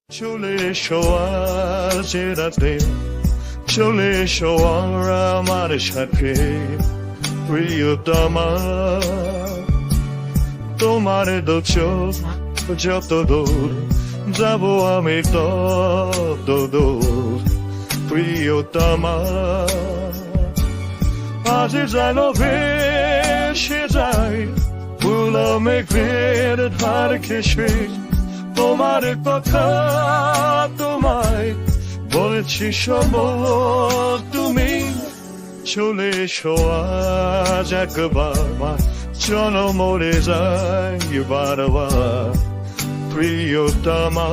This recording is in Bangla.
চলে এসো আজ এ রাতে, চলে এসো আর আমার সাথে প্রিয়তমা। তোমার দু চোখ যত দূর যাব আমি তত দূর প্রিয়তমা। আজ যেন ভেসে যায় ফুলো মেঘের ধার ঘেঁষে, তোমার কথা তোমায় বলছি সব তুমি। চলে এসো আজ একবার, চলো মরে যাই বারবার প্রিয়তমা।